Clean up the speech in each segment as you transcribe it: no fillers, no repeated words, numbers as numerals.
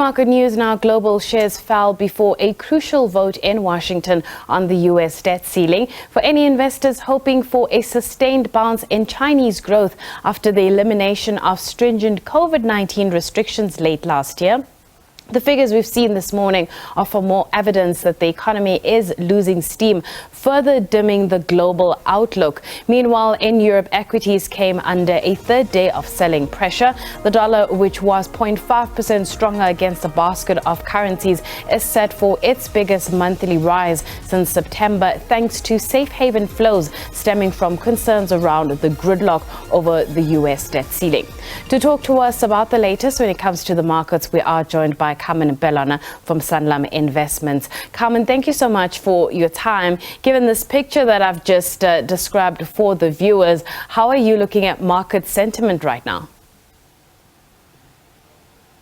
market news now, global shares fell before a crucial vote in Washington on the U.S. debt ceiling. For any investors hoping for a sustained bounce in Chinese growth after the elimination of stringent COVID-19 restrictions late last year. The figures we've seen this morning offer more evidence that the economy is losing steam, further dimming the global outlook. Meanwhile, in Europe, equities came under a third day of selling pressure. The dollar, which was 0.5% stronger against a basket of currencies, is set for its biggest monthly rise since September, thanks to safe haven flows stemming from concerns around the gridlock over the U.S. debt ceiling. To talk to us about the latest when it comes to the markets, we are joined by Carmen Bellona from Sanlam Investments. Carmen, thank you so much for your time. Given this picture that I've just described for the viewers, how are you looking at market sentiment right now?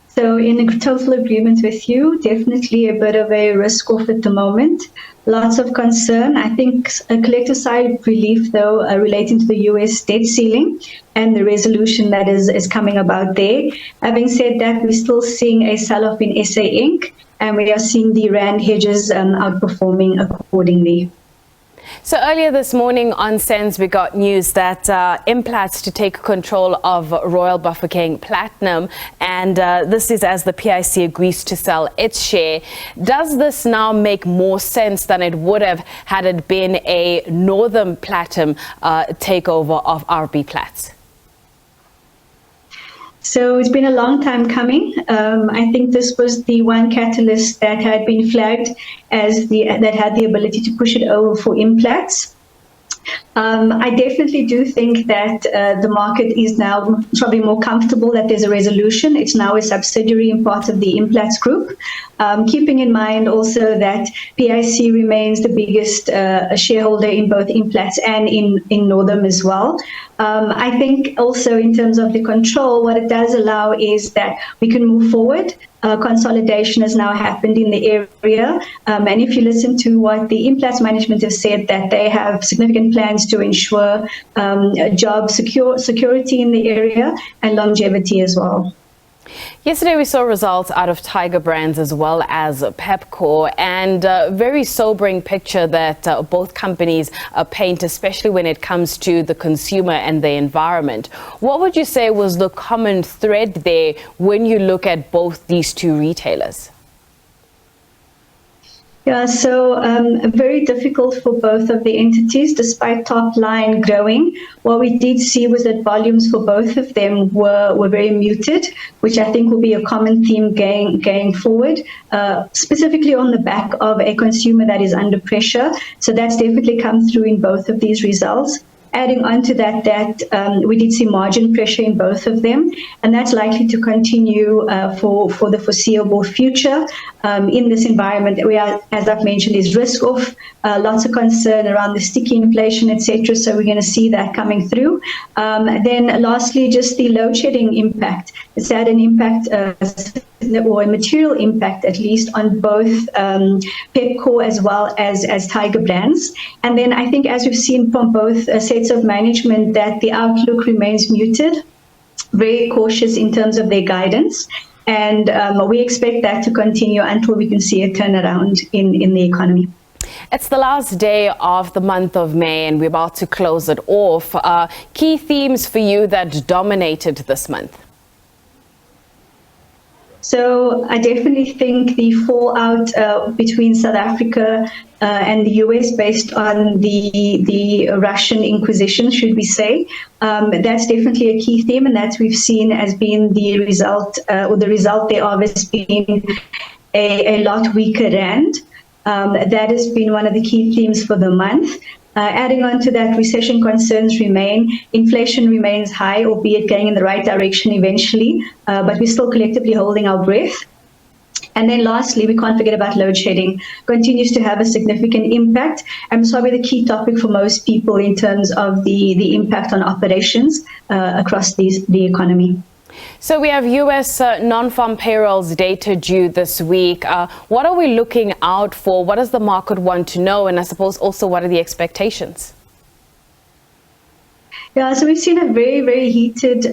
So in total agreement with you, definitely a bit of a risk off at the moment. Lots of concern. I think a collective sigh of relief, though, relating to the U.S. debt ceiling and the resolution that is coming about there. Having said that, we're still seeing a sell-off in SA Inc., and we are seeing the Rand hedges outperforming accordingly. So earlier this morning on Sens, we got news that Implats to take control of Royal Bafokeng Platinum, and this is as the PIC agrees to sell its share. Does this now make more sense than it would have had it been a Northern Platinum takeover of RB Plats? So it's been a long time coming. I think this was the one catalyst that had been flagged as that had the ability to push it over for Implats. I definitely do think that the market is now probably more comfortable that there's a resolution. It's now a subsidiary and part of the Implats group. Keeping in mind also that PIC remains the biggest shareholder in both Implats and in Northern as well. I think also in terms of the control, what it does allow is that we can move forward. Consolidation has now happened in the area. And if you listen to what the Implats management has said, that they have significant plans to ensure job security in the area and longevity as well. Yesterday, we saw results out of Tiger Brands as well as Pepco, and a very sobering picture that both companies paint, especially when it comes to the consumer and the environment. What would you say was the common thread there when you look at both these two retailers? Yeah, so very difficult for both of the entities, despite top line growing. What we did see was that volumes for both of them were very muted, which I think will be a common theme going forward, specifically on the back of a consumer that is under pressure. So that's definitely come through in both of these results. Adding on to that, we did see margin pressure in both of them, and that's likely to continue for the foreseeable future. In this environment, we are, as I've mentioned, is risk off, lots of concern around the sticky inflation, etc. So we're going to see that coming through. Then lastly, just the load shedding impact. It's had an impact, or a material impact at least, on both Pepco as well as Tiger Brands. And then I think, as we've seen from both sets of management, that the outlook remains muted, very cautious in terms of their guidance. And we expect that to continue until we can see a turnaround in the economy. It's the last day of the month of May, and we're about to close it off. Key themes for you that dominated this month? So I definitely think the fallout between South Africa and the US based on the Russian inquisition, should we say, that's definitely a key theme, and that we've seen as being the result, or the result thereof has been a lot weaker rand. That has been one of the key themes for the month. Adding on to that, recession concerns remain. Inflation remains high, albeit going in the right direction eventually, but we're still collectively holding our breath. And then lastly, we can't forget about load shedding. Continues to have a significant impact, and it's probably the key topic for most people in terms of the impact on operations across the economy. So we have U.S. non-farm payrolls data due this week. What are we looking out for? What does the market want to know? And I suppose also, what are the expectations? Yeah, so we've seen a very, very heated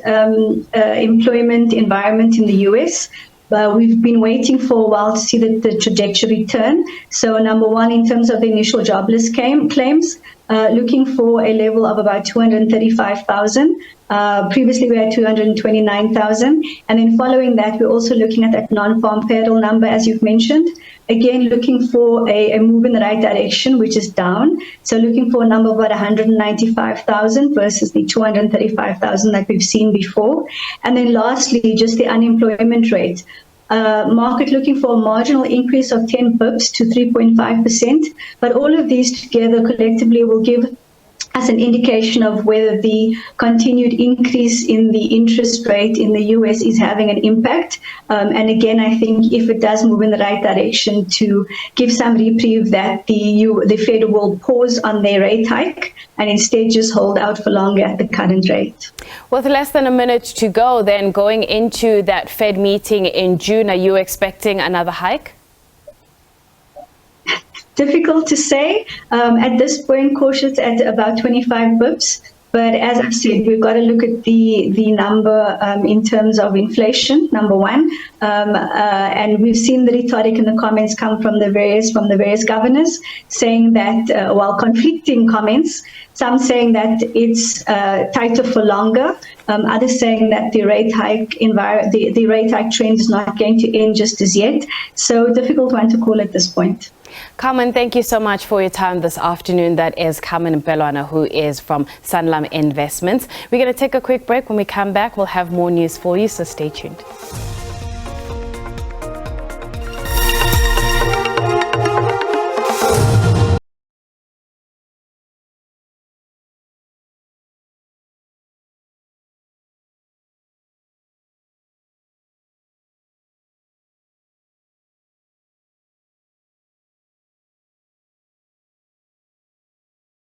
employment environment in the U.S. we've been waiting for a while to see the trajectory turn. So number one, in terms of the initial jobless claims, looking for a level of about 235,000. Previously, we had 229,000. And then following that, we're also looking at that non-farm payroll number, as you've mentioned. Again, looking for a move in the right direction, which is down. So looking for a number of about 195,000 versus the 235,000 that we've seen before. And then lastly, just the unemployment rate. Market looking for a marginal increase of 10 bips to 3.5%. But all of these together collectively will give as an indication of whether the continued increase in the interest rate in the US is having an impact. And again, I think if it does move in the right direction, to give some reprieve that the Fed will pause on their rate hike and instead just hold out for longer at the current rate. With less than a minute to go, then going into that Fed meeting in June, are you expecting another hike? Difficult to say. At this point, cautious at about 25 bips. But as I said, we've got to look at the number in terms of inflation, number one. And we've seen the rhetoric in the comments come from the various governors saying that, while conflicting comments, some saying that it's tighter for longer, others saying that the rate hike the rate hike trend is not going to end just as yet. So difficult one to call at this point. Carmen, thank you so much for your time this afternoon. That is Carmen Mpelwana, who is from Sanlam Investments. We're going to take a quick break. When we come back, we'll have more news for you, so stay tuned.